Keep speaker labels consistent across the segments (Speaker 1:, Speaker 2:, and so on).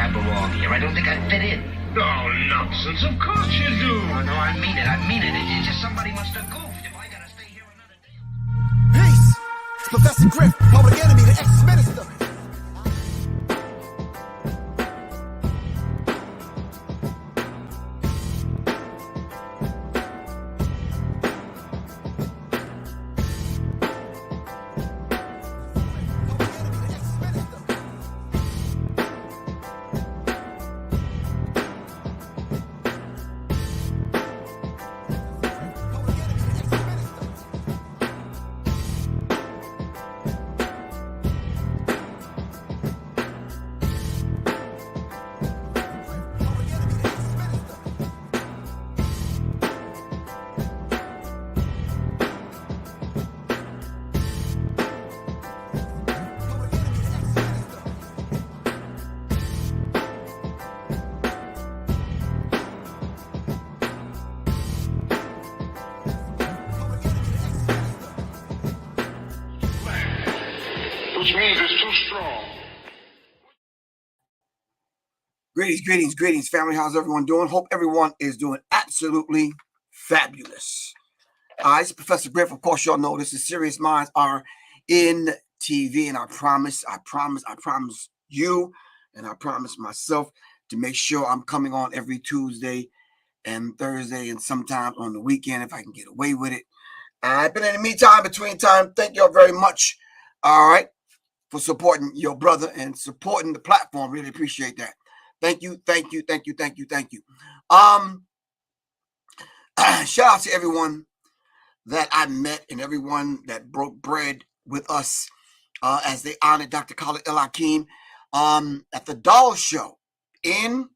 Speaker 1: I belong here. I don't think I fit in.
Speaker 2: Oh, nonsense. Of course you do.
Speaker 1: Oh, no, I mean it. I mean it. It's just somebody must have goofed if I gotta stay here another day.
Speaker 3: Peace. It's Professor Griff, public enemy, the ex-minister.
Speaker 2: Which means it's too strong.
Speaker 4: Greetings, family. How's everyone doing? Hope everyone is doing absolutely fabulous. It's Professor Griff. Of course, y'all know this is Serious Minds Are in TV, and I promise you, and I promise myself to make sure I'm coming on every Tuesday and Thursday, and sometimes on the weekend if I can get away with it. But in the meantime, between time, thank y'all very much. All right. For supporting your brother and supporting the platform. Really appreciate that. Thank you. Shout out to everyone that I met and everyone that broke bread with us as they honored Dr. Khalid El-Hakim at the Doll Show in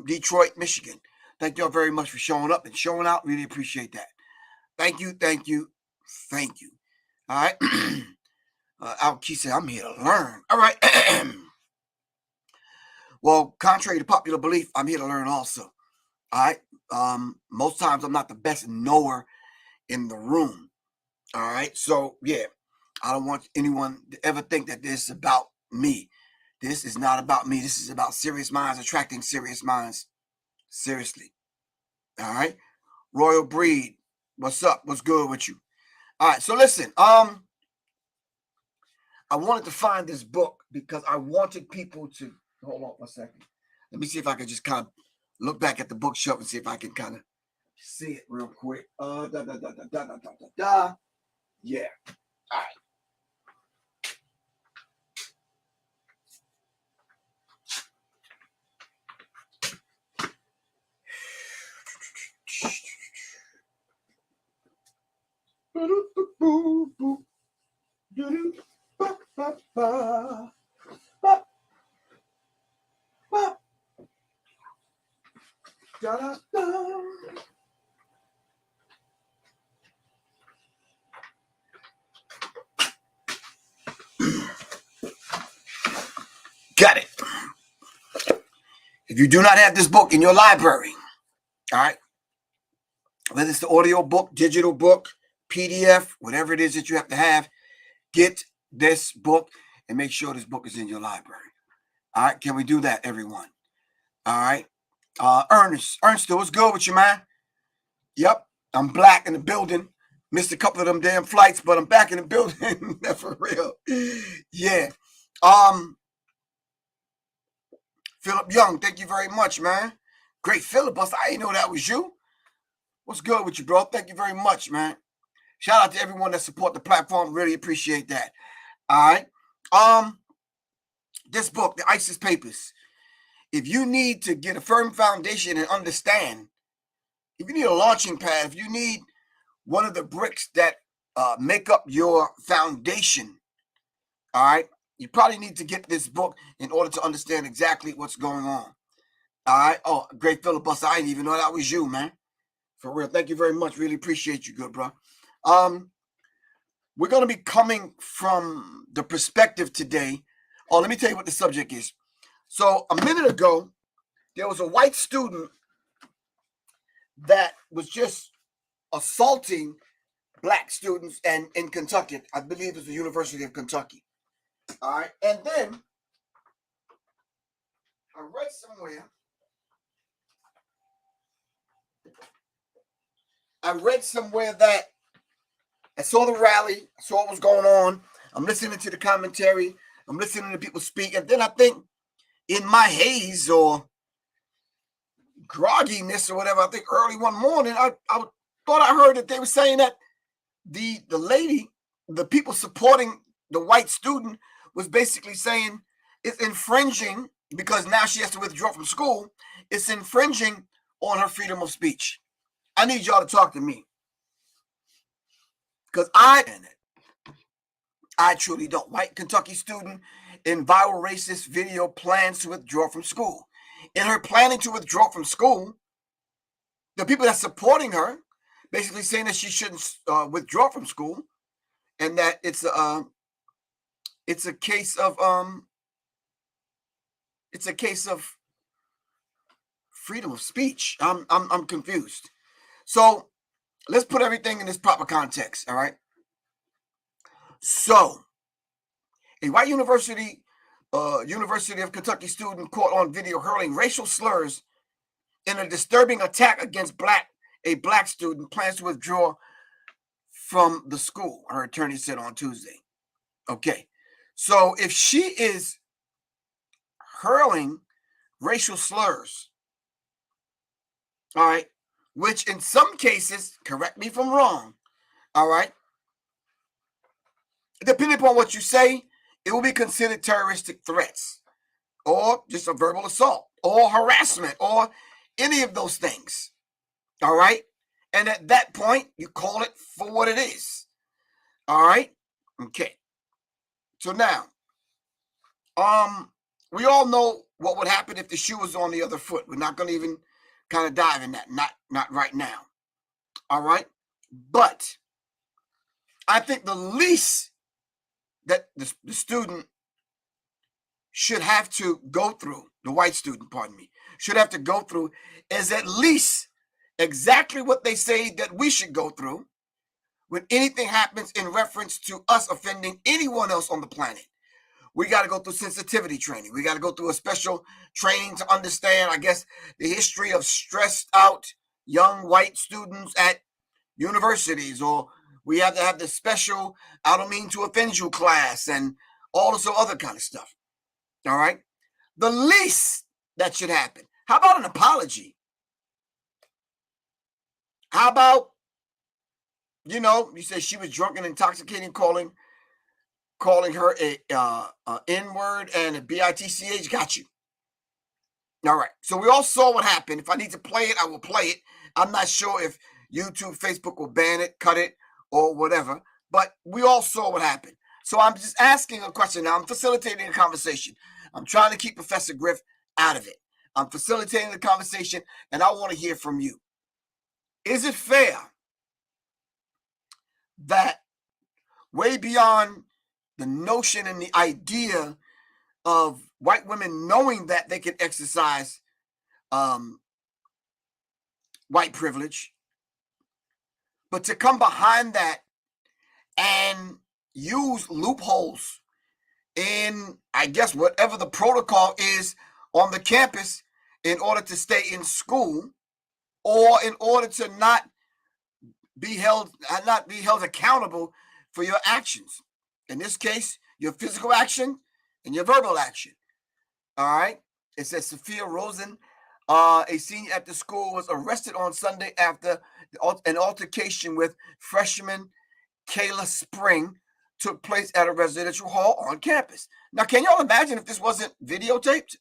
Speaker 4: Detroit, Michigan. Thank y'all very much for showing up and showing out. Really appreciate that. Thank you. All right. Al-Key said, I'm here to learn. All right. Well, contrary to popular belief, I'm here to learn also. All right. Most times I'm not the best knower in the room. All right. So, yeah, I don't want anyone to ever think that this is about me. This is not about me. This is about serious minds attracting serious minds. Seriously. All right. Royal Breed. What's up? What's good with you? All right. So, listen. I wanted to find this book because I wanted people to hold on 1 second. Let me see if I can just kind of look back at the bookshelf and see if I can kind of see it real quick. Yeah. All right. Got it. If you do not have this book in your library, all right, whether it's the audio book, digital book, PDF, whatever it is that you have to have, get this book and make sure this book is in your library. All right, can we do that, everyone? All right. Ernest, what's good with you, man? Yep, I'm black in the building. Missed a couple of them damn flights, but I'm back in the building. For real. Yeah. Philip Young, thank you very much, man. Great filibuster. I didn't know that was you. What's good with you, bro? Thank you very much, man. Shout out to everyone that support the platform. Really appreciate that. All right. This book, The ISIS Papers. If you need to get a firm foundation and understand, if you need a launching pad, if you need one of the bricks that make up your foundation, all right, you probably need to get this book in order to understand exactly what's going on. All right. Oh, great filibuster. I didn't even know that was you, man. For real. Thank you very much. Really appreciate you, good bro. We're going to be coming from the perspective today. Oh, let me tell you what the subject is. So a minute ago, there was a white student that was just assaulting black students and in Kentucky. I believe it's the University of Kentucky. All right. And then I read somewhere. That I saw the rally, I saw what was going on. I'm listening to the commentary. I'm listening to people speak. And then I think in my haze or grogginess or whatever, I think early one morning, I thought I heard that they were saying that the lady, the people supporting the white student was basically saying it's infringing because now she has to withdraw from school. It's infringing on her freedom of speech. I need y'all to talk to me because I truly don't. White Kentucky student in viral racist video plans to withdraw from school. In her planning to withdraw from school, the people that's supporting her basically saying that she shouldn't withdraw from school, and that it's a case of freedom of speech. I'm confused. So let's put everything in this proper context. All right. So a white University of Kentucky student caught on video hurling racial slurs in a disturbing attack against a black student plans to withdraw from the school, her attorney said on Tuesday. Okay. So if she is hurling racial slurs, all right, which in some cases, correct me if I'm wrong, all right, depending upon what you say, it will be considered terroristic threats or just a verbal assault or harassment or any of those things, all right? And at that point, you call it for what it is, all right? Okay. So now, we all know what would happen if the shoe was on the other foot. We're not going to even kind of dive in that, not right now, all right? But I think the least that the student should have to go through, the white student, pardon me, should have to go through is at least exactly what they say that we should go through when anything happens in reference to us offending anyone else on the planet. We got to go through sensitivity training. We got to go through a special training to understand, I guess, the history of stressed out young white students at universities, or we have to have the special I don't mean to offend you class and all this other kind of stuff. All right. The least that should happen. How about an apology? How about, you say she was drunk and intoxicating, calling her a N-word and a bitch. Got you. All right. So we all saw what happened. If I need to play it, I will play it. I'm not sure if YouTube, Facebook will ban it, cut it, or whatever. But we all saw what happened. So I'm just asking a question now. I'm facilitating a conversation. I'm trying to keep Professor Griff out of it. I'm facilitating the conversation, and I want to hear from you. Is it fair that way beyond the notion and the idea of white women knowing that they can exercise white privilege, but to come behind that and use loopholes in, I guess, whatever the protocol is on the campus in order to stay in school, or in order to not be held accountable for your actions. In this case, your physical action and your verbal action. All right. It says Sophia Rosen, a senior at the school, was arrested on Sunday after an altercation with freshman Kayla Spring took place at a residential hall on campus. Now, can y'all imagine if this wasn't videotaped?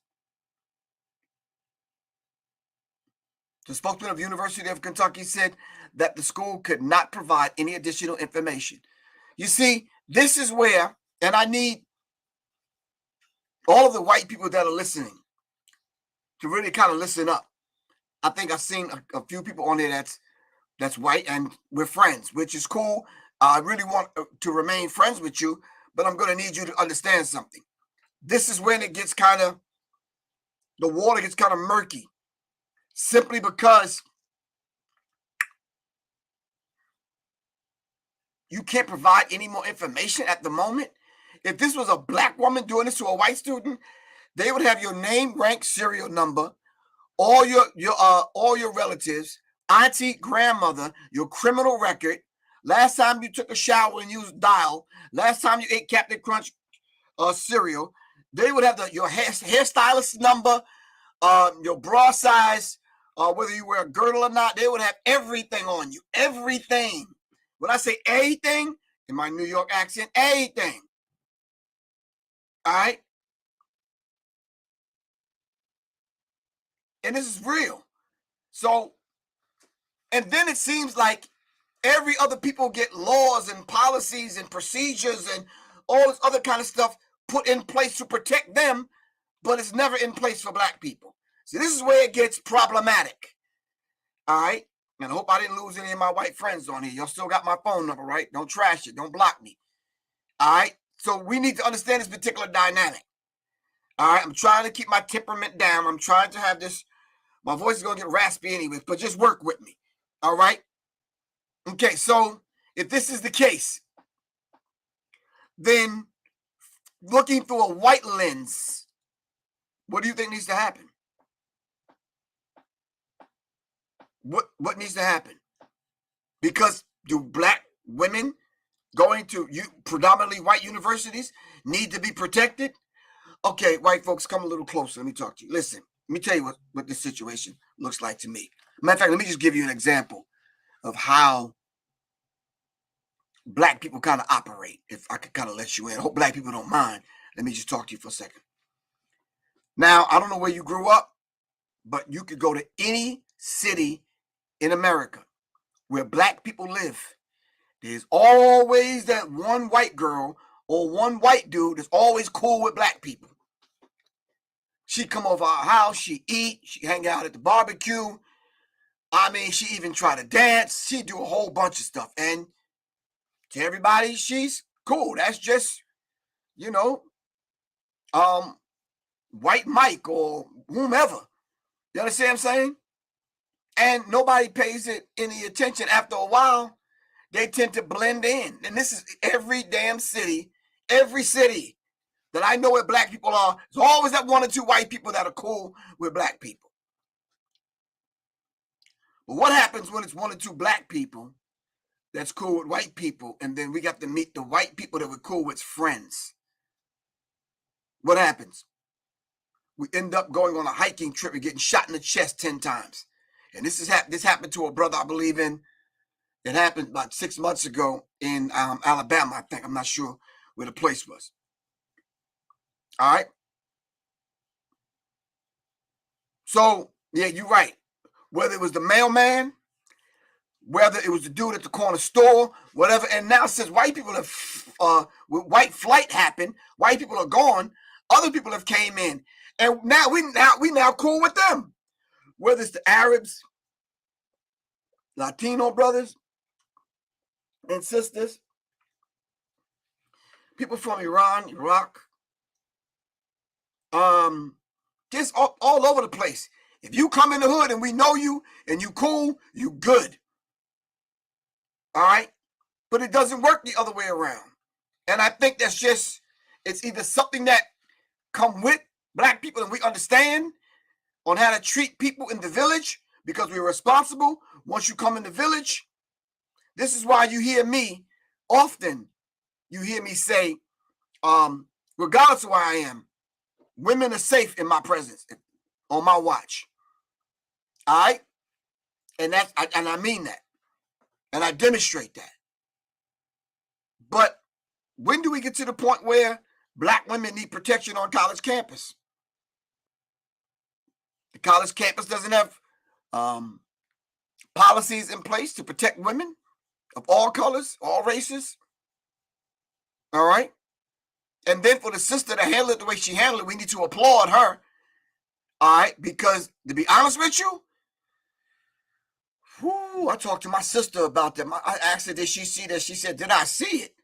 Speaker 4: The spokesman of the University of Kentucky said that the school could not provide any additional information. You see, this is where, and I need all of the white people that are listening to really kind of listen up. I think I've seen a few people on there that's white, and we're friends, which is cool. I really want to remain friends with you, but I'm going to need you to understand something. This is when it gets the water gets kind of murky, simply because you can't provide any more information at the moment. If this was a black woman doing this to a white student, They would have your name, rank, serial number, all your relatives, auntie, grandmother, your criminal record, last time you took a shower and used dial, last time you ate Captain Crunch cereal. They would have your hairstylist number, your bra size, whether you wear a girdle or not. They would have everything on you. Everything. When I say anything, in my New York accent, anything. All right? And this is real. So, and then it seems like every other people get laws and policies and procedures and all this other kind of stuff put in place to protect them, but it's never in place for black people. See, this is where it gets problematic. All right? And I hope I didn't lose any of my white friends on here. Y'all still got my phone number, right? Don't trash it. Don't block me. All right? So we need to understand this particular dynamic. All right? I'm trying to keep my temperament down. I'm trying to have this. My voice is going to get raspy anyways, but just work with me. All right? Okay, so if this is the case, then looking through a white lens, what do you think needs to happen? What needs to happen? Because do black women going to predominantly white universities need to be protected? Okay, white folks, come a little closer. Let me talk to you. Listen, let me tell you what this situation looks like to me. Matter of fact, let me just give you an example of how black people kind of operate, if I could kind of let you in. I hope black people don't mind. Let me just talk to you for a second. Now, I don't know where you grew up, but you could go to any city in America where black people live. There's always that one white girl or one white dude that's always cool with black people. She come over our house, she eat, she hang out at the barbecue. I mean, she even try to dance. She do a whole bunch of stuff. And to everybody, she's cool. That's just, white Mike or whomever. You understand what I'm saying? And nobody pays it any attention. After a while, they tend to blend in. And this is every damn city, every city that I know where black people are. There's always that one or two white people that are cool with black people. But what happens when it's one or two black people that's cool with white people, and then we got to meet the white people that we're cool with friends? What happens? We end up going on a hiking trip and getting shot in the chest 10 times. And this happened to a brother I believe in. It happened about 6 months ago in Alabama, I think. I'm not sure where the place was. All right. So, yeah, you're right. Whether it was the mailman, whether it was the dude at the corner store, whatever. And now since white people have, with white flight happened, white people are gone, other people have came in. And now we now cool with them. Whether it's the Arabs, Latino brothers and sisters, people from Iran, Iraq, just all over the place. If you come in the hood and we know you and you cool, you good. All right? But it doesn't work the other way around. And I think that's just, it's either something that come with black people and we understand on how to treat people in the village because we're responsible. Once you come in the village, this is why you hear me often, you hear me say, regardless of where I am, women are safe in my presence, on my watch. All right? And I mean that. And I demonstrate that. But when do we get to the point where black women need protection on college campus? The college campus doesn't have policies in place to protect women of all colors, all races. All right? And then for the sister to handle it the way she handled it, we need to applaud her. All right? Because to be honest with you, I talked to my sister about that. I asked her, did she see that? She said, did I see it?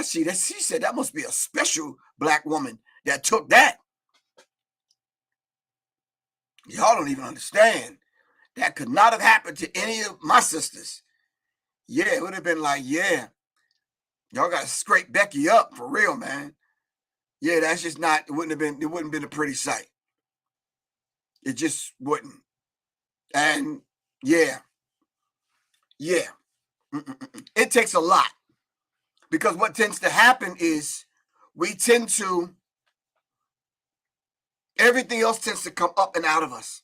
Speaker 4: She said, that must be a special black woman that took that. Y'all don't even understand. That could not have happened to any of my sisters. Yeah, it would have been like, yeah, y'all got to scrape Becky up for real, man. Yeah, that's just not, it wouldn't have been a pretty sight. It just wouldn't. And yeah. It takes a lot, because what tends to happen is everything else tends to come up and out of us.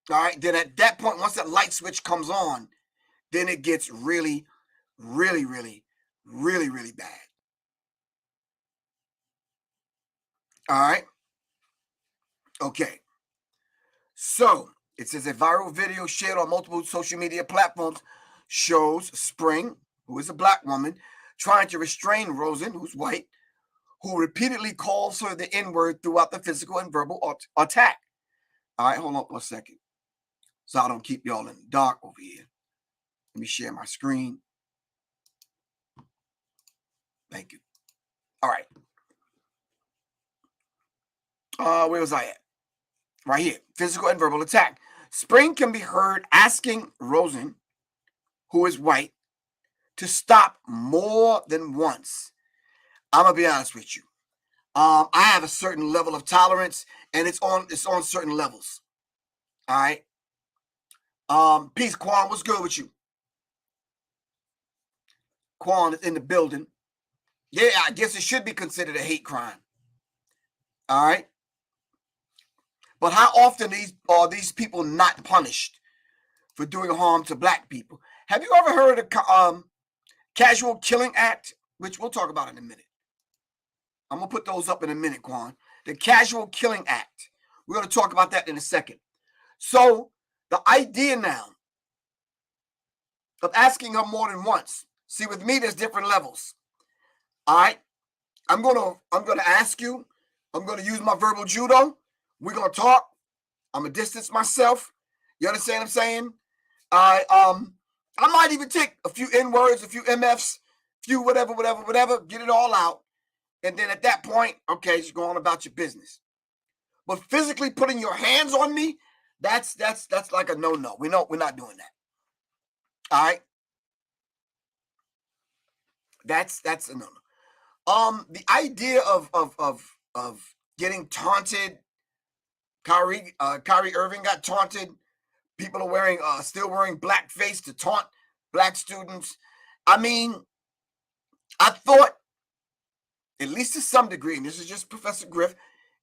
Speaker 4: All right. Then at that point, once that light switch comes on, then it gets really, really, really, really, really bad. All right. Okay. So it says a viral video shared on multiple social media platforms shows Spring, who is a black woman, trying to restrain Rosen, who's white, who repeatedly calls her the N-word throughout the physical and verbal attack. All right, hold on for a second, so I don't keep y'all in the dark over here. Let me share my screen. Thank you. All right. Where was I at? Right here. Physical and verbal attack. Spring can be heard asking Rosen, who is white, to stop more than once. I'm gonna be honest with you. I have a certain level of tolerance, and it's on certain levels. All right. Peace, Quan. What's good with you? Quan is in the building. Yeah, I guess it should be considered a hate crime. All right. But how often are these people not punished for doing harm to black people? Have you ever heard of the Casual Killing Act, which we'll talk about in a minute? I'm going to put those up in a minute, Quan. The Casual Killing Act. We're going to talk about that in a second. So the idea now of asking her more than once. See, with me, there's different levels. All right. I'm gonna ask you. I'm gonna use my verbal judo. We're gonna talk. I'm gonna distance myself. You understand what I'm saying? I might even take a few N-words, a few MFs, few whatever, get it all out. And then at that point, okay, just go on about your business. But physically putting your hands on me, that's like a no-no. We're not doing that. All right. That's a no-no. The idea of getting taunted. Kyrie Irving got taunted. People are still wearing blackface to taunt black students. I mean, I thought, at least to some degree, and this is just Professor Griff,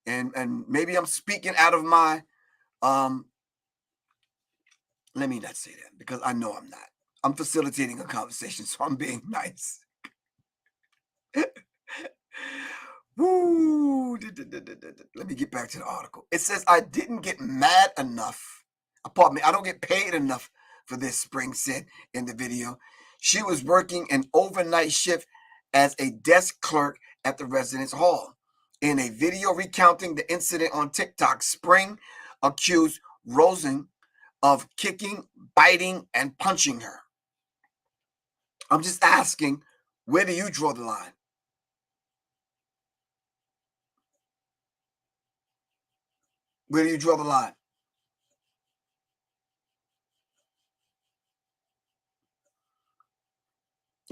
Speaker 4: and maybe I'm speaking out of my let me not say that, because I know I'm not. I'm facilitating a conversation, so I'm being nice. Woo. Let me get back to the article. It says, I didn't get mad enough. Pardon me, I don't get paid enough for this, Spring said in the video. She was working an overnight shift as a desk clerk at the residence hall. In a video recounting the incident on TikTok, Spring accused Rosen of kicking, biting, and punching her. I'm just asking, where do you draw the line? Where do you draw the line?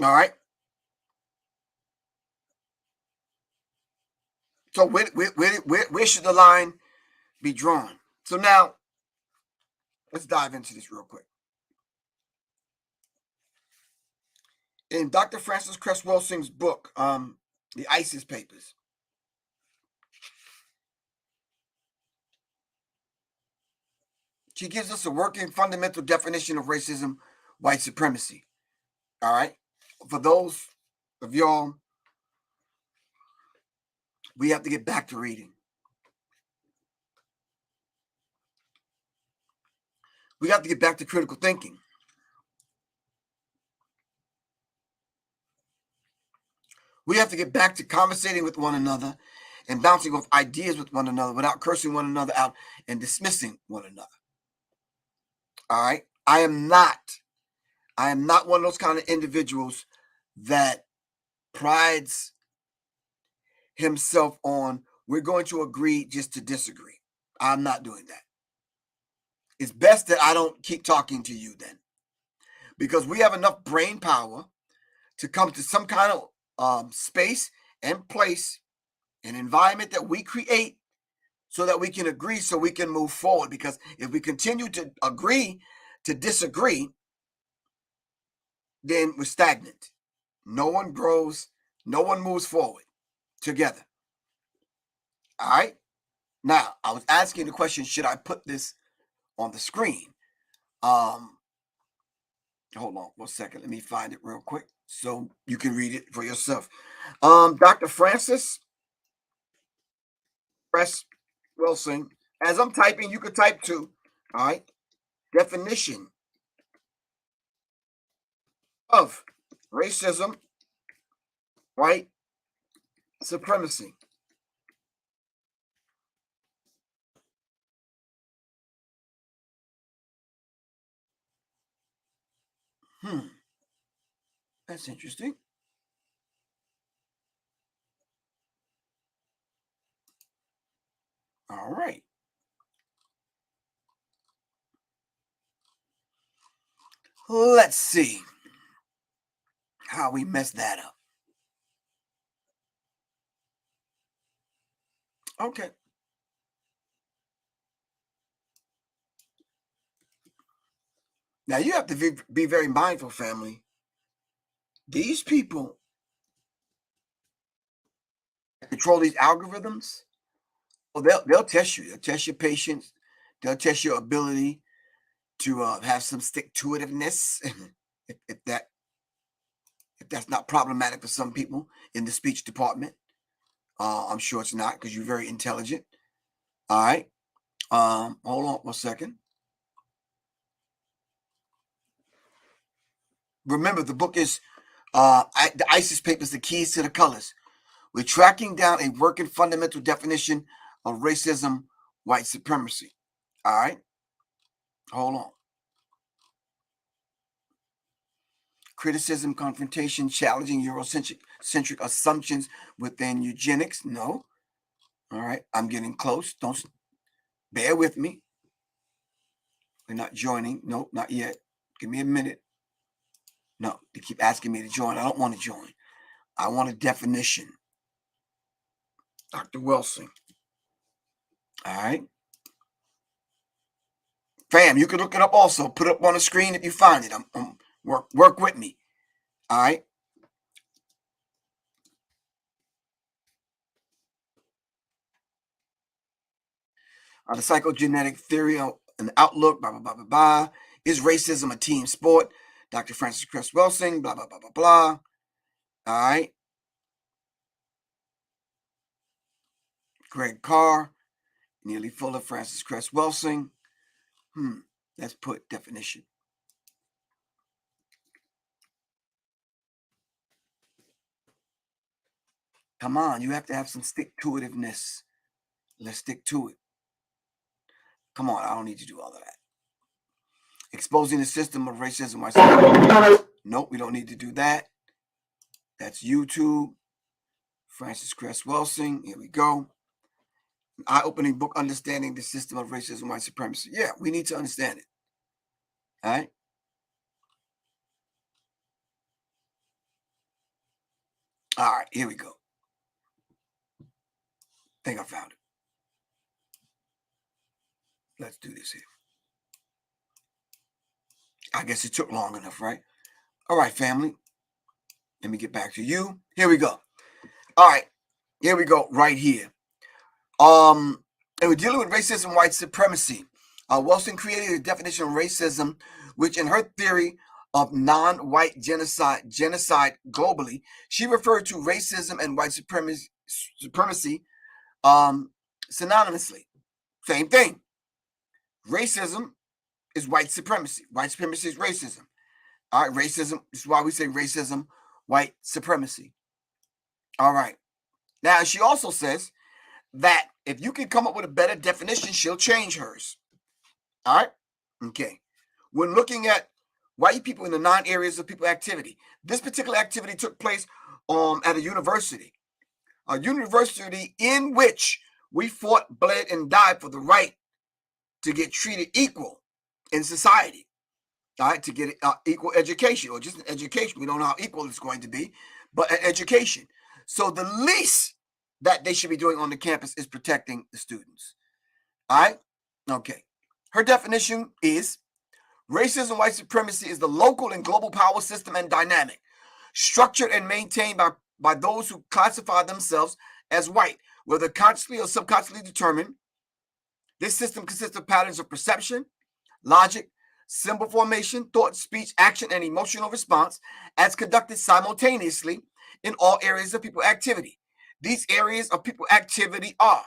Speaker 4: All right. So where should the line be drawn? So now, let's dive into this real quick. In Dr. Frances Cress Welsing's book, The ISIS Papers, she gives us a working fundamental definition of racism, white supremacy. All right. For those of y'all, we have to get back to reading. We have to get back to critical thinking. We have to get back to conversating with one another and bouncing off ideas with one another without cursing one another out and dismissing one another. All right. I am not one of those kind of individuals that prides himself on, we're going to agree just to disagree. I'm not doing that. It's best that I don't keep talking to you then, because we have enough brain power to come to some kind of space and place an environment that we create so that we can agree, so we can move forward. Because if we continue to agree to disagree, then we're stagnant. No one grows, no one moves forward together. All right. Now, I was asking the question, should I put this on the screen? Hold on 1 second. Let me find it real quick so you can read it for yourself. Dr. Francis Cress Wilson, as I'm typing, you could type too. All right. Definition of racism, white supremacy. That's interesting. All right. Let's see how we messed that up. Okay. Now you have to be very mindful, family. These people control these algorithms. Well, they'll test you. They'll test your patience. They'll test your ability to have some stick-to-itiveness. if that's not problematic for some people in the speech department, I'm sure it's not, because you're very intelligent. All right. Hold on 1 second. Remember, the book is the ISIS Papers, The Keys to the Colors. We're tracking down a working fundamental definition of racism, white supremacy. All right. Hold on. Criticism, confrontation, challenging Eurocentric assumptions within eugenics. No. All right. I'm getting close. Don't bear with me. We're not joining. Nope, not yet. Give me a minute. No, they keep asking me to join. I don't want to join. I want a definition. Dr. Wilson. All right. Fam, you can look it up also. Put it up on the screen if you find it. Work with me. All right. The psychogenetic theory and outlook, blah, blah, blah, blah, blah. Is racism a team sport? Dr. Francis Cress Wilson, blah, blah, blah, blah, blah. All right. Greg Carr, Neely Fuller, Francis Cress Wilson. Let's put definition. Come on, you have to have some stick-to-itiveness. Let's stick to it. Come on, I don't need to do all of that. Exposing the system of racism. Nope, we don't need to do that. That's YouTube. Francis Cress Wilson. Here we go. An eye-opening book, Understanding the System of Racism, White Supremacy. Yeah, we need to understand it. All right. All right, here we go. I think I found it. Let's do this here. I guess it took long enough, right? All right, family. Let me get back to you. Here we go. All right, here we go, right here. And we're dealing with racism, white supremacy. Wilson created a definition of racism, which in her theory of non-white genocide globally, she referred to racism and white supremacy synonymously. Same thing. Racism is white supremacy. White supremacy is racism. All right, racism, this is why we say racism, white supremacy. All right. Now, she also says that if you can come up with a better definition, she'll change hers. All right? Okay. When looking at white people in the 9 areas of people activity, this particular activity took place at a university in which we fought, bled, and died for the right to get treated equal in society. All right, to get equal education, or just an education. We don't know how equal it's going to be, but an education. So the least that they should be doing on the campus is protecting the students. All right? Okay. Her definition is racism, white supremacy is the local and global power system and dynamic, structured and maintained by those who classify themselves as white, whether consciously or subconsciously determined. This system consists of patterns of perception, logic, symbol formation, thought, speech, action, and emotional response as conducted simultaneously in all areas of people activity. These areas of people activity are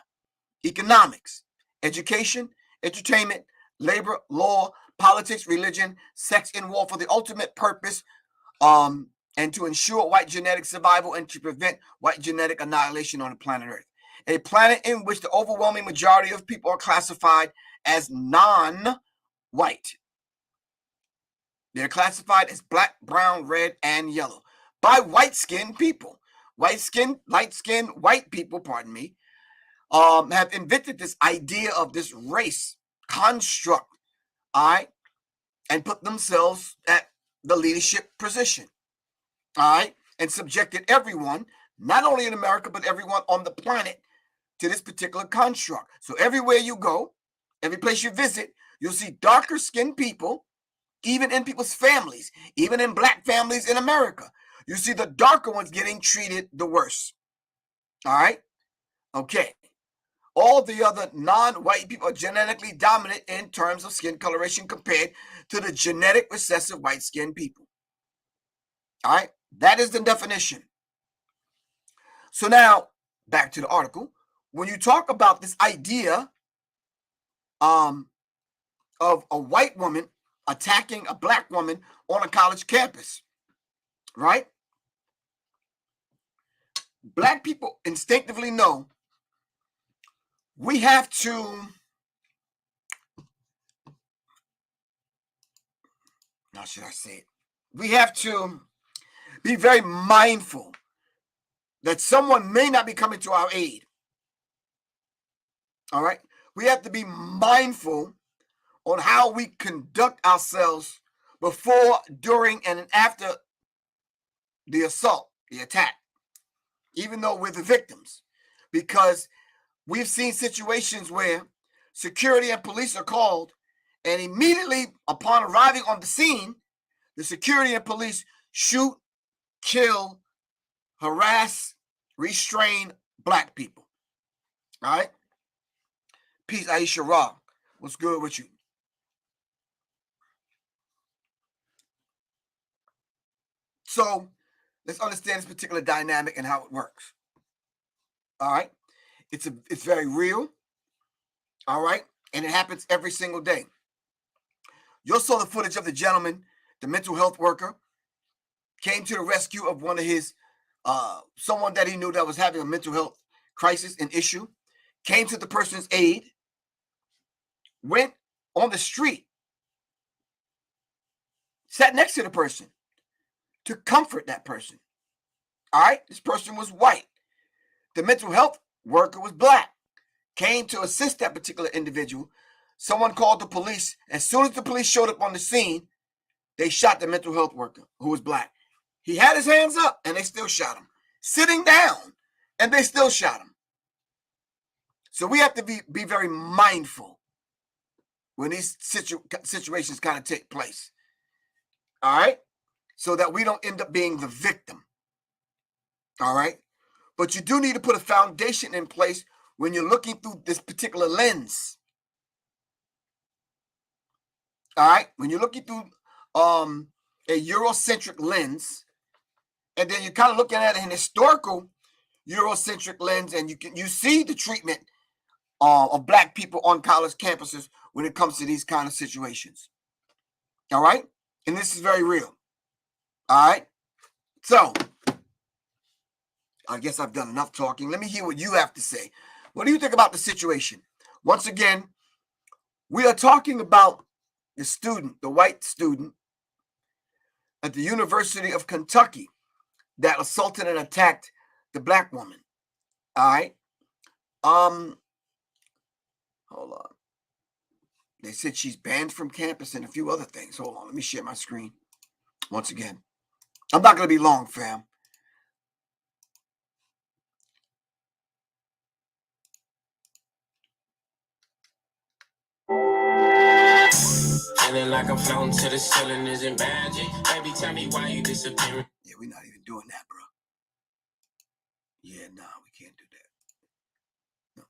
Speaker 4: economics, education, entertainment, labor, law, politics, religion, sex, and war for the ultimate purpose and to ensure white genetic survival and to prevent white genetic annihilation on the planet Earth. A planet in which the overwhelming majority of people are classified as non-white. They're classified as black, brown, red, and yellow by white-skinned people. Light-skinned, white people, pardon me, have invented this idea of this race construct, all right, and put themselves at the leadership position, all right, and subjected everyone, not only in America, but everyone on the planet to this particular construct. So everywhere you go, every place you visit, you'll see darker skinned people, even in people's families, even in black families in America. You see the darker ones getting treated the worst. All right? Okay. All the other non-white people are genetically dominant in terms of skin coloration compared to the genetic recessive white-skinned people. All right? That is the definition. So now, back to the article. When you talk about this idea of a white woman attacking a black woman on a college campus, right? Black people instinctively know we have to, how should I say it? We have to be very mindful that someone may not be coming to our aid. All right? We have to be mindful on how we conduct ourselves before, during, and after the assault, the attack, even though we're the victims. Because we've seen situations where security and police are called, and immediately upon arriving on the scene, the security and police shoot, kill, harass, restrain black people. All right? Peace, Aisha Ra. What's good with you? So let's understand this particular dynamic and how it works. All right? It's very real. All right? And it happens every single day. You saw the footage of the gentleman, the mental health worker, came to the rescue of one of his, someone that he knew that was having a mental health crisis and issue, came to the person's aid, went on the street, sat next to the person to comfort that person. All right? This person was white. The mental health worker was black. Came to assist that particular individual. Someone called the police. As soon as the police showed up on the scene, they shot the mental health worker who was black. He had his hands up and they still shot him. Sitting down and they still shot him. So we have to be very mindful when these situations kind of take place. All right? So that we don't end up being the victim. All right? But you do need to put a foundation in place when you're looking through this particular lens. All right? When you're looking through a Eurocentric lens, and then you're kind of looking at an historical Eurocentric lens, and you see the treatment of black people on college campuses when it comes to these kind of situations. All right? And this is very real. All right? So, I guess I've done enough talking. Let me hear what you have to say. What do you think about the situation? Once again, we are talking about the student, the white student at the University of Kentucky that assaulted and attacked the black woman. All right? Hold on. They said she's banned from campus and a few other things. Hold on. Let me share my screen. Once again. I'm not going to be long, fam.
Speaker 5: Feeling like I'm floating to the ceiling isn't magic. Baby, tell me why you disappearing.
Speaker 4: Yeah, we're not even doing that, bro. Yeah, nah, we can't do that. No.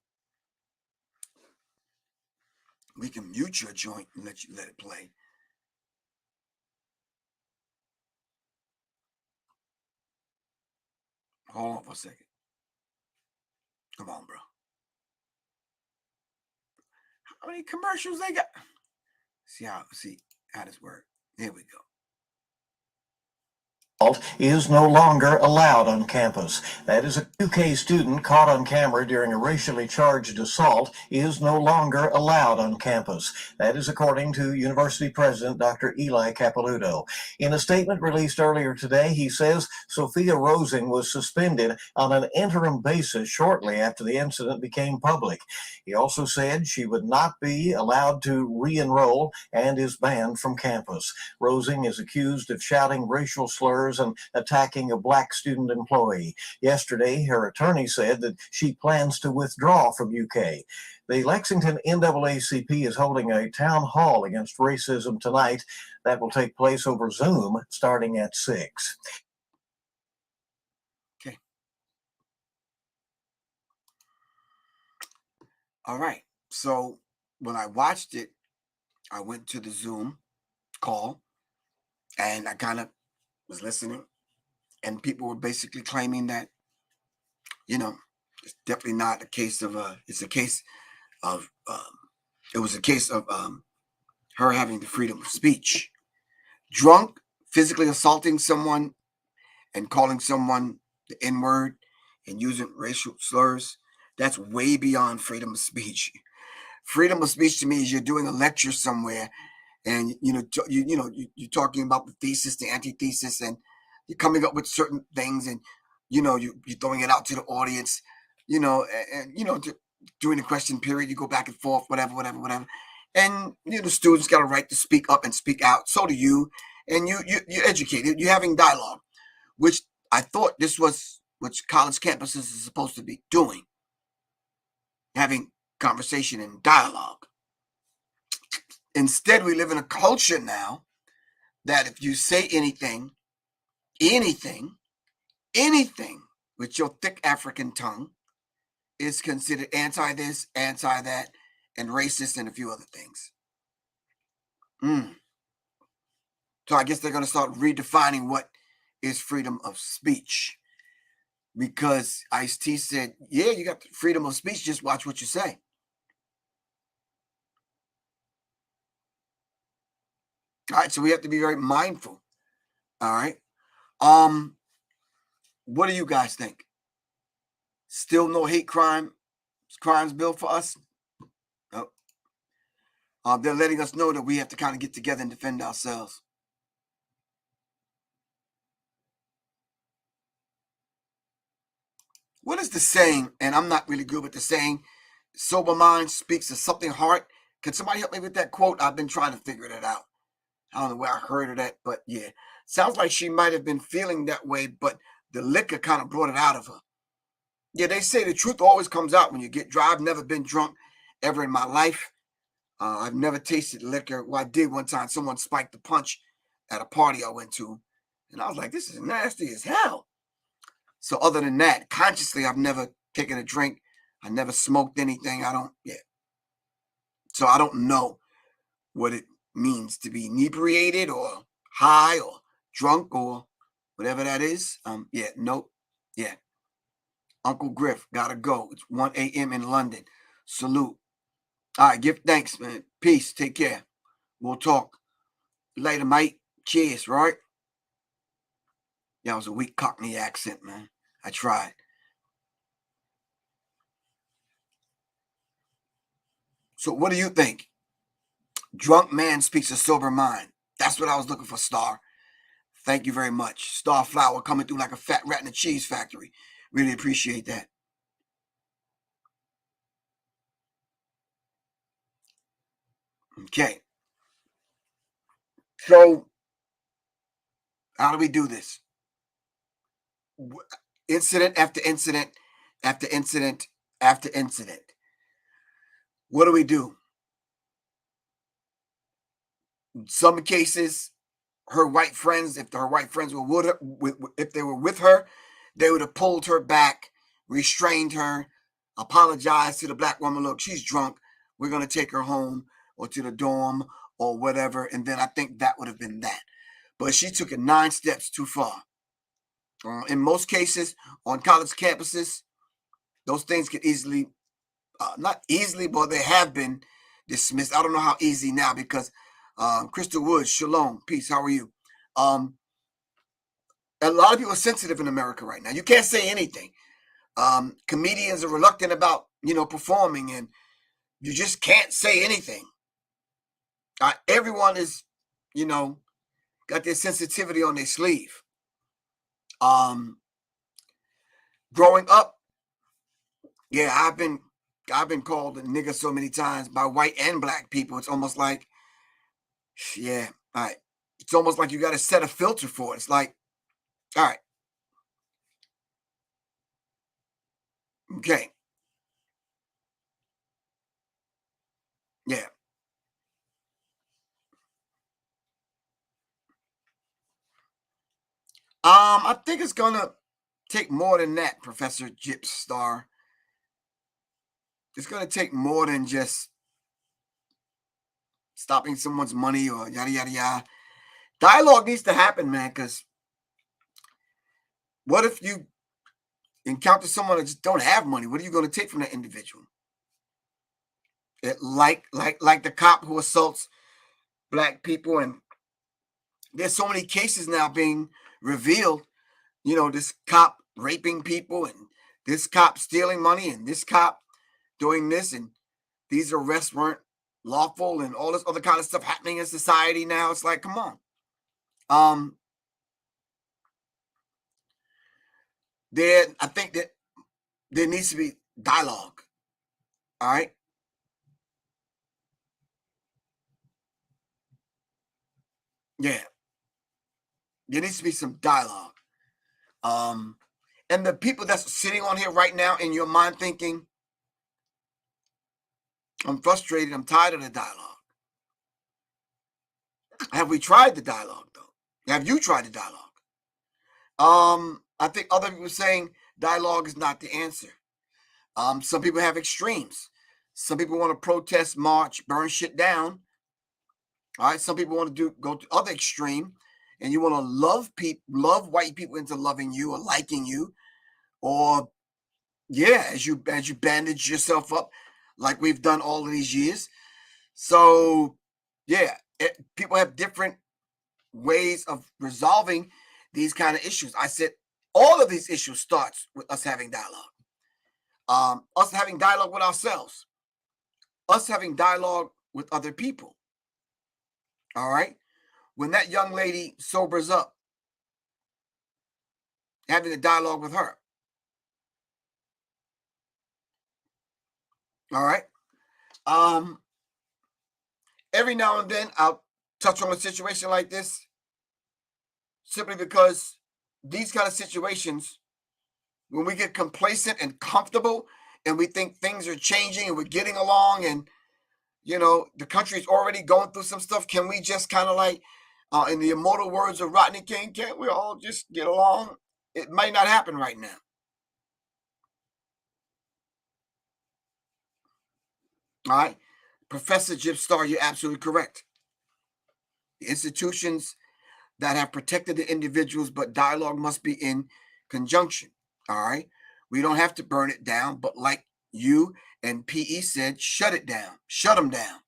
Speaker 4: We can mute your joint and let it play. Hold on for a second. Come on, bro. How many commercials they got? See how this works. Here we go.
Speaker 6: Is no longer allowed on campus. That is a UK student caught on camera during a racially charged assault is no longer allowed on campus. That is according to University President Dr. Eli Capilouto. In a statement released earlier today, he says Sophia Rosing was suspended on an interim basis shortly after the incident became public. He also said she would not be allowed to re-enroll and is banned from campus. Rosing is accused of shouting racial slurs and attacking a black student employee. Yesterday, her attorney said that she plans to withdraw from UK. The Lexington NAACP is holding a town hall against racism tonight. That will take place over Zoom starting at 6.
Speaker 4: Okay. All right. So when I watched it, I went to the Zoom call and I kind of was listening, and people were basically claiming that, it's definitely not a case of it's a case of it was a case of her having the freedom of speech. Drunk, physically assaulting someone and calling someone the N-word and using racial slurs, that's way beyond freedom of speech. Freedom of speech to me is you're doing a lecture somewhere and you're talking about the thesis, the antithesis, and you're coming up with certain things, and you're throwing it out to the audience, during the question period, you go back and forth, whatever, and the students got a right to speak up and speak out. So do you, and you're educated. You're having dialogue, which I thought this was what college campuses is supposed to be doing, having conversation and dialogue. Instead, we live in a culture now that if you say anything with your thick African tongue is considered anti this, anti that, and racist and a few other things. So I guess they're going to start redefining what is freedom of speech. Because Ice-T said, yeah, you got freedom of speech, just watch what you say. All right, so we have to be very mindful. All right. What do you guys think? Still no hate crimes bill for us? No. They're letting us know that we have to kind of get together and defend ourselves. What is the saying? And I'm not really good with the saying. Sober mind speaks of something heart. Can somebody help me with that quote? I've been trying to figure that out. I don't know where I heard of that, but yeah. Sounds like she might have been feeling that way, but the liquor kind of brought it out of her. Yeah, they say the truth always comes out when you get dry. I've never been drunk ever in my life. I've never tasted liquor. Well, I did one time. Someone spiked the punch at a party I went to, and I was like, this is nasty as hell. So other than that, consciously, I've never taken a drink. I never smoked anything. So I don't know what it means to be inebriated or high or drunk or whatever that is. Nope. Yeah. Uncle Griff, gotta go. It's 1 a.m. in London. Salute. All right, give thanks, man. Peace. Take care. We'll talk later, mate. Cheers, right? Yeah, it was a weak Cockney accent, man. I tried. So what do you think? Drunk man speaks a sober mind. That's what I was looking for, Star. Thank you very much. Star Flower coming through like a fat rat in a cheese factory. Really appreciate that. Okay. So how do we do this? Incident after incident after incident after incident. What do? some cases, her white friends, if her white friends were with her, if they were with her, they would have pulled her back, restrained her, apologized to the black woman. Look, she's drunk. We're going to take her home or to the dorm or whatever. And then I think that would have been that. But she took it 9 steps too far. In most cases, on college campuses, those things could easily, not easily, but they have been dismissed. I don't know how easy now because Crystal Woods, shalom, peace, how are you? A lot of people are sensitive in America right now. You can't say anything. Comedians are reluctant about, performing, and you just can't say anything. Everyone is, got their sensitivity on their sleeve. Growing up, yeah, I've been called a nigger so many times by white and black people. It's almost like, yeah, all right. It's almost like you got to set a filter for it. It's like, all right, okay, yeah. I think it's gonna take more than that, Professor Gypstar. It's gonna take more than just stopping someone's money or yada yada yada. Dialogue needs to happen, man. Because what if you encounter someone that just don't have money? What are you going to take from that individual? Like the cop who assaults black people, and there's so many cases now being revealed. This cop raping people, and this cop stealing money, and this cop doing this, and these arrests weren't lawful, and all this other kind of stuff happening in society now. It's like, come on. I think that there needs to be dialogue. All right. Yeah. There needs to be some dialogue. And the people that's sitting on here right now in your mind thinking, I'm frustrated, I'm tired of the dialogue. Have we tried the dialogue though? Have you tried the dialogue? I think other people are saying dialogue is not the answer. Some people have extremes. Some people want to protest, march, burn shit down. All right. Some people want to go to other extreme, and you want to love white people into loving you or liking you, or yeah, as you bandage yourself up, like we've done all of these years. So yeah, people have different ways of resolving these kind of issues. I said all of these issues starts with us having dialogue, us having dialogue with ourselves, us having dialogue with other people. All right. When that young lady sobers up, having a dialogue with her. All right. Every now and then I'll touch on a situation like this simply because these kind of situations, when we get complacent and comfortable and we think things are changing and we're getting along, and the country's already going through some stuff, can we just kind of like, in the immortal words of Rodney King, can't we all just get along? It might not happen right now. All right. Professor Gypstar, you're absolutely correct. The institutions that have protected the individuals, but dialogue must be in conjunction. All right. We don't have to burn it down, but like you and PE said, shut it down, shut them down.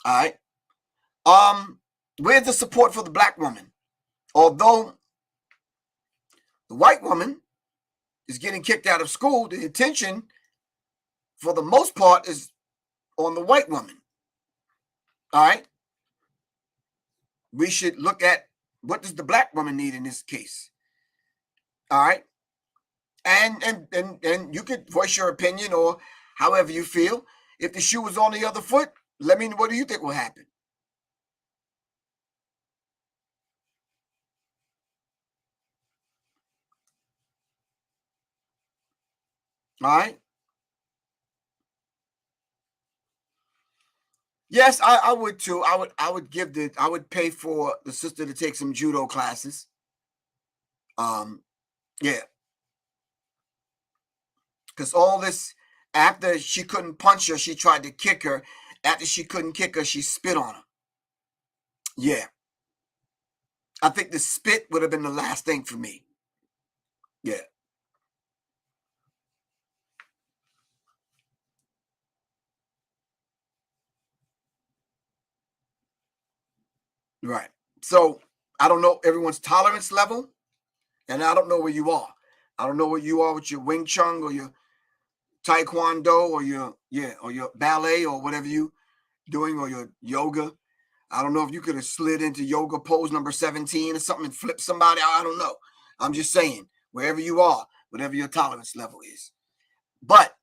Speaker 4: All right. Where's the support for the black woman? Although the white woman is getting kicked out of school, the attention for the most part is on the white woman. All right. We should look at what does the black woman need in this case. All right. And you could voice your opinion or however you feel. If the shoe was on the other foot, let me know, what do you think will happen? All right. Yes, I would too. I would pay for the sister to take some judo classes. Yeah. Because all this, after she couldn't punch her, she tried to kick her. After she couldn't kick her, she spit on her. Yeah. I think the spit would have been the last thing for me. Yeah. Right. So I don't know everyone's tolerance level, and I don't know where you are. I don't know where you are with your Wing Chun or your Taekwondo or your ballet or whatever you doing, or your yoga. I don't know if you could have slid into yoga pose number 17 or something and flipped somebody. I don't know. I'm just saying, wherever you are, whatever your tolerance level is. But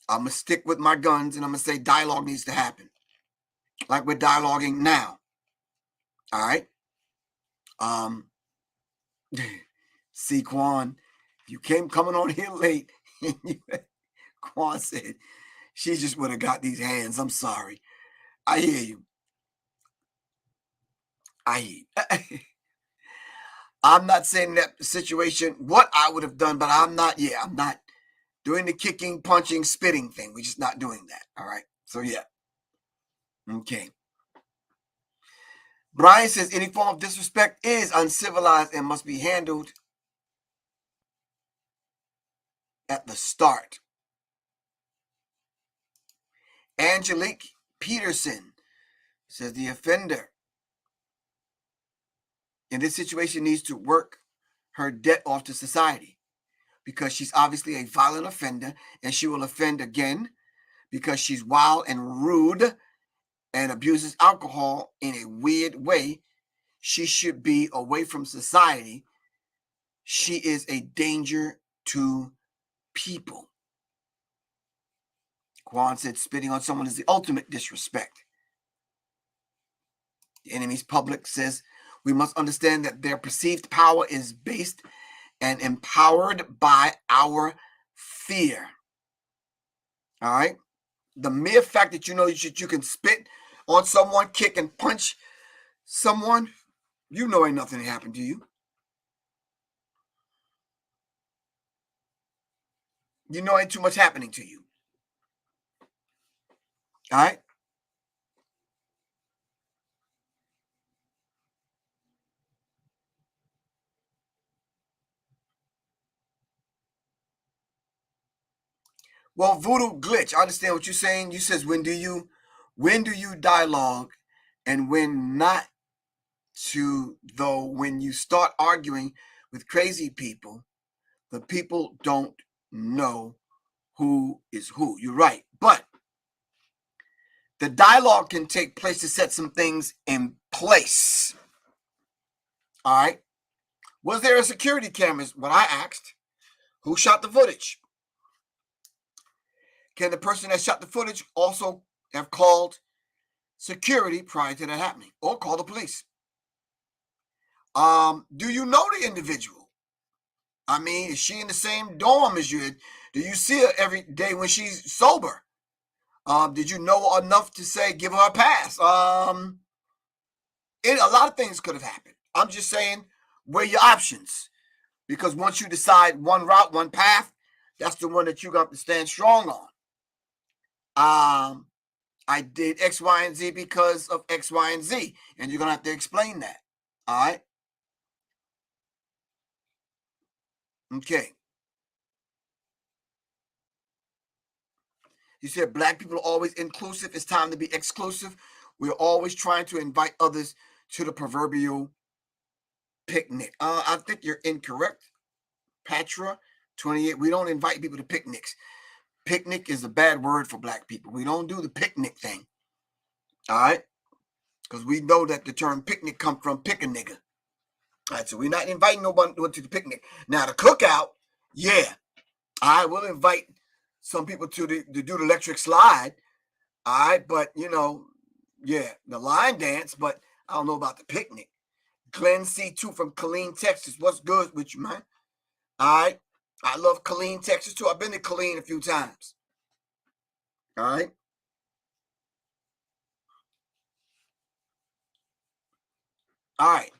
Speaker 4: I'm going to stick with my guns and I'm going to say dialogue needs to happen. Like we're dialoguing now. All right. See, Quan, you came coming on here late. Quan said, she just would have got these hands. I'm sorry. I hear you. I hear you. I'm not saying that situation, what I would have done, but I'm not doing the kicking, punching, spitting thing. We're just not doing that. All right. So, yeah. Okay. Brian says any form of disrespect is uncivilized and must be handled at the start. Angelique Peterson says the offender in this situation needs to work her debt off to society because she's obviously a violent offender and she will offend again because she's wild and rude and abuses alcohol in a weird way. She should be away from society. She is a danger to people. Quan said spitting on someone is the ultimate disrespect. The enemy's public says we must understand that their perceived power is based and empowered by our fear. All right. The mere fact that you know you can spit on someone, kick and punch someone, you know ain't nothing happened to you. You know ain't too much happening to you. All right. Well, Voodoo Glitch, I understand what you're saying. You says when do you dialogue and when not to, though when you start arguing with crazy people, the people don't know who is who. You're right. But the dialogue can take place to set some things in place. All right. Was there a security camera? What I asked. Who shot the footage? Can the person that shot the footage also have called security prior to that happening or call the police? Do you know the individual? I mean, is she in the same dorm as you? Do you see her every day when she's sober? Did you know enough to say give her a pass? A lot of things could have happened. I'm just saying, weigh your options, because once you decide one route, one path, that's the one that you got to stand strong on. I did X, Y, and Z because of X, Y, and Z, and you're gonna have to explain that. All right. Okay. You said black people are always inclusive. It's time to be exclusive. We're always trying to invite others to the proverbial picnic. I think you're incorrect. Patra 28. We don't invite people to picnics. Picnic is a bad word for black people. We don't do the picnic thing. All right. Because we know that the term picnic comes from pick a nigga. All right. So we're not inviting nobody to the picnic. Now, the cookout, yeah. I will invite some people to do the electric slide. All right. But, yeah, the line dance, but I don't know about the picnic. Glenn C2 from Killeen, Texas. What's good with you, man? All right. I love Killeen, Texas, too. I've been to Killeen a few times. All right. All right.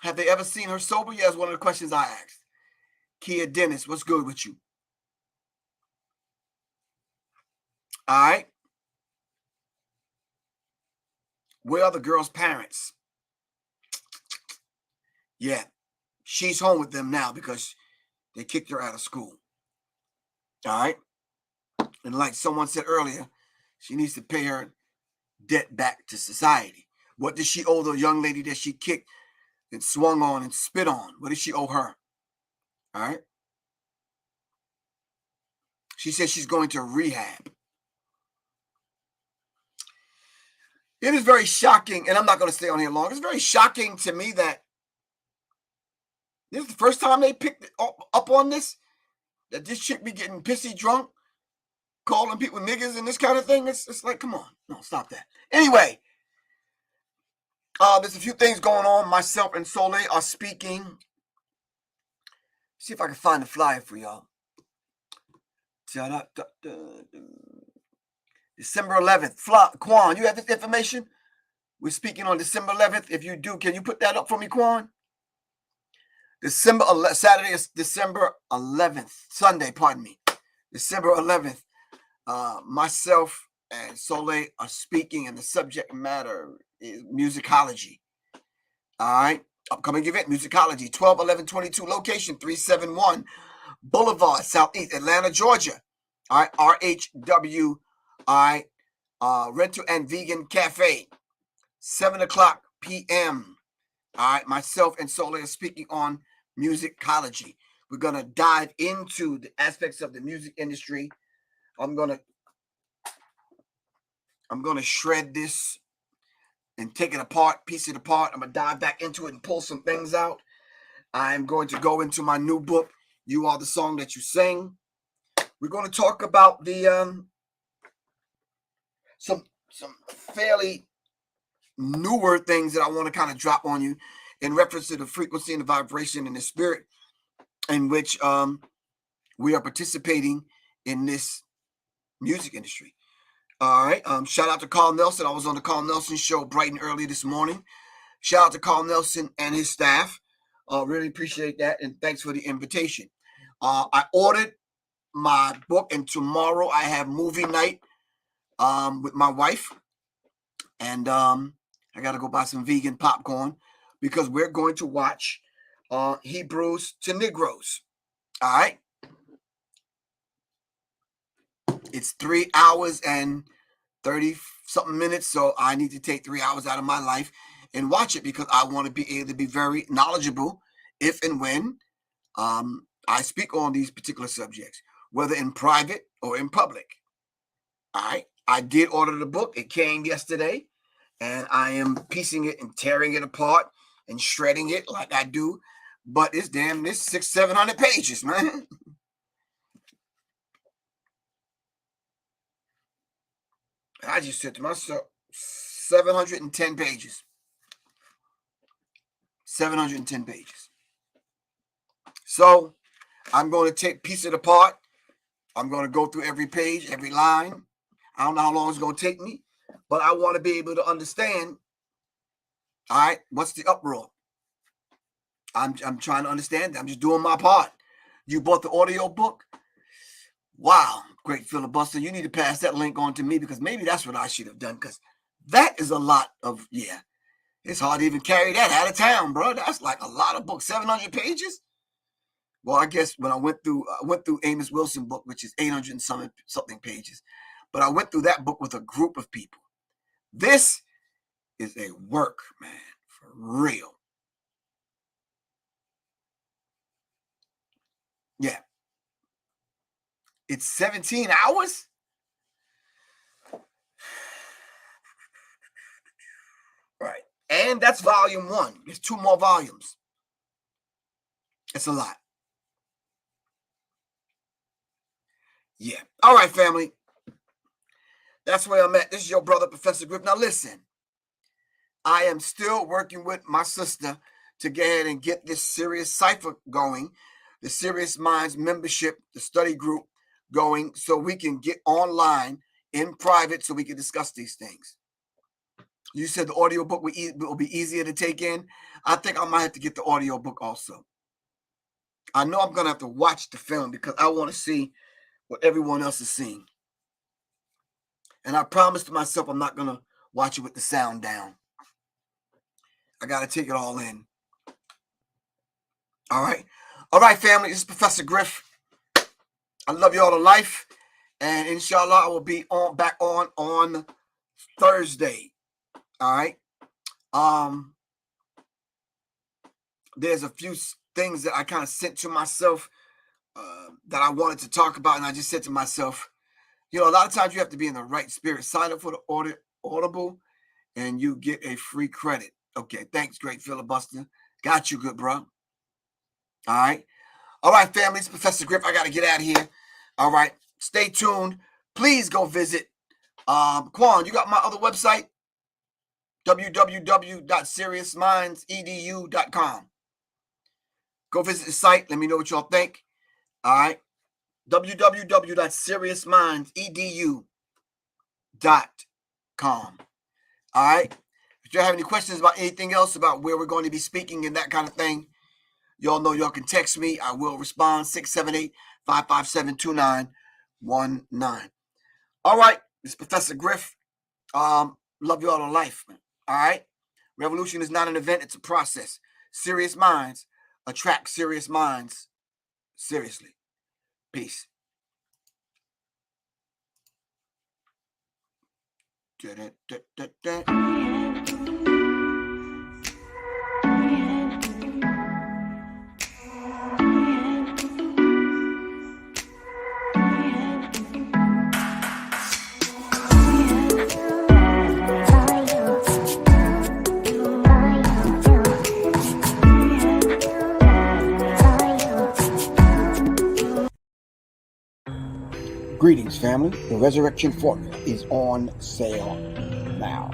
Speaker 4: Have they ever seen her sober? Yeah, that's one of the questions I asked. Kia Dennis, what's good with you? All right. Where are the girl's parents? Yeah, she's home with them now because they kicked her out of school. All right. And like someone said earlier, she needs to pay her debt back to society. What does she owe the young lady that she kicked and swung on and spit on? What does she owe her? All right. She says she's going to rehab. It is very shocking, and I'm not going to stay on here long. It's very shocking to me that this is the first time they picked up on this, that this chick be getting pissy drunk, calling people niggas and this kind of thing. It's like, come on. No, stop that. Anyway, there's a few things going on. Myself and Soleil are speaking. See if I can find the flyer for y'all. December 11th. Quan, you have this information? We're speaking on December 11th. If you do, can you put that up for me, Quan? Saturday is December 11th. Sunday, pardon me. December 11th. Myself and Soleil are speaking, and the subject matter is musicology. All right. Upcoming event, musicology. 12/11/22. Location 371 Boulevard, Southeast Atlanta, Georgia. All right. RHW. All right. Rental and Vegan Cafe. 7:00 p.m. All right. Myself and Soleil are speaking on musicology. We're going to dive into the aspects of the music industry. I'm going to shred this and take it apart, piece it apart. I'm going to dive back into it and pull some things out. I'm going to go into my new book, You Are the Song That You Sing. We're going to talk about the some fairly newer things that I want to kind of drop on you in reference to the frequency and the vibration and the spirit in which we are participating in this music industry. All right. Shout out to Carl Nelson. I was on the Carl Nelson show bright and early this morning. Shout out to Carl Nelson and his staff. Really appreciate that. And thanks for the invitation. I ordered my book, and tomorrow I have movie night with my wife. And I got to go buy some vegan popcorn because we're going to watch Hebrews to Negroes. All right. It's 3 hours and 30-something minutes, so I need to take 3 hours out of my life and watch it because I want to be able to be very knowledgeable if and when I speak on these particular subjects, whether in private or in public. All right. I did order the book. It came yesterday, and I am piecing it and tearing it apart and shredding it like I do. But it's damn this 600-700 pages, man. I just said to myself, 710 pages. 710 pages. So I'm going to piece it apart. I'm going to go through every page, every line. I don't know how long it's going to take me, but I want to be able to understand, all right, what's the uproar? I'm trying to understand that. I'm just doing my part. You bought the audio book? Wow, great filibuster. You need to pass that link on to me because maybe that's what I should have done because that is a lot of, it's hard to even carry that out of town, bro. That's like a lot of books, 700 pages. Well, I guess when I went through Amos Wilson book, which is 800 and something pages, but I went through that book with a group of people. This is a work, man, for real. Yeah. It's 17 hours? Right. And that's volume 1. There's 2 more volumes. It's a lot. Yeah. All right, family. That's where I'm at. This is your brother, Professor Griff. Now, listen. I am still working with my sister to go ahead and get this Serious Cipher going, the Serious Minds membership, the study group going, so we can get online in private so we can discuss these things. You said the audiobook will be easier to take in. I think I might have to get the audiobook also. I know I'm going to have to watch the film because I want to see what everyone else is seeing. And I promised myself I'm not going to watch it with the sound down. I got to take it all in. All right. All right, family. This is Professor Griff. I love you all to life. And inshallah, I will be back on Thursday. All right. There's a few things that I kind of sent to myself that I wanted to talk about. And I just said to myself, a lot of times you have to be in the right spirit. Sign up for the Audible and you get a free credit. Okay. Thanks, great filibuster. Got you, good bro. All right. All right, family. It's Professor Griff. I got to get out of here. All right. Stay tuned. Please go visit. Quan, you got my other website? www.seriousmindsedu.com. Go visit the site. Let me know what y'all think. All right. www.seriousmindsedu.com. All right. If you have any questions about anything else, about where we're going to be speaking and that kind of thing, y'all know y'all can text me. I will respond. 678-557-2919. All right. This is Professor Griff. Love you all to life. All right. Revolution is not an event. It's a process. Serious minds attract serious minds. Seriously. Peace. Greetings, family. The Resurrection Formula is on sale now.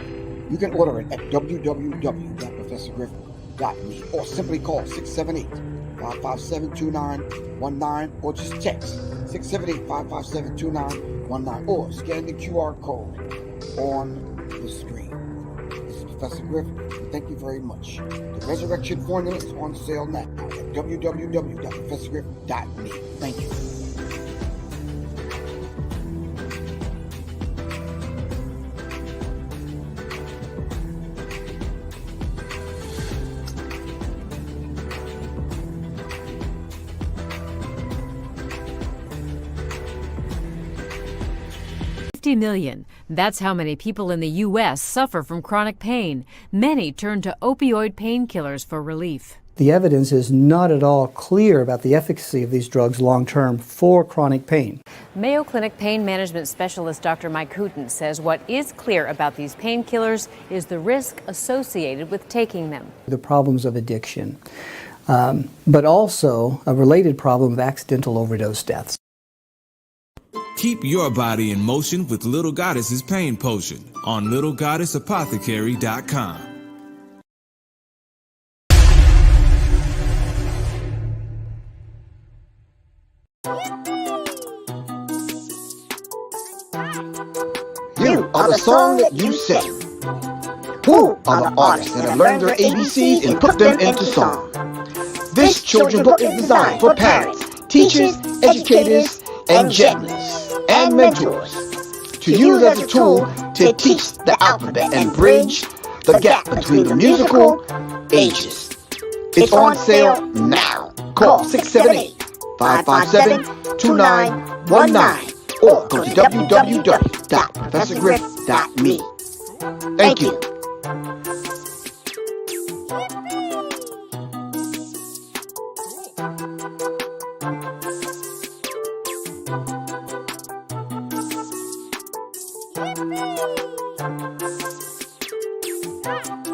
Speaker 4: You can order it at www.professorgriff.me or simply call 678-557-2919 or just text 678-557-2919 or scan the QR code on the screen. This is Professor Griff. Thank you very much. The Resurrection Formula is on sale now at www.professorgriff.me. Thank you.
Speaker 7: Million. That's how many people in the U.S. suffer from chronic pain. Many turn to opioid painkillers for relief.
Speaker 8: The evidence is not at all clear about the efficacy of these drugs long-term for chronic pain.
Speaker 7: Mayo Clinic pain management specialist Dr. Mike Hooten says what is clear about these painkillers is the risk associated with taking them.
Speaker 8: The problems of addiction, but also a related problem of accidental overdose deaths.
Speaker 9: Keep your body in motion with Little Goddess's Pain Potion on littlegoddessapothecary.com.
Speaker 4: You are the song that you sing. Who are the artists that have learned their ABCs and put them into song? This children's book is designed for parents, teachers, educators, and gentlers and mentors to use as a tool to teach the alphabet and bridge the gap between the musical ages. It's on sale now. Call 678-557-2919 or go to www.professorgriff.me. Thank you.
Speaker 10: Thank you.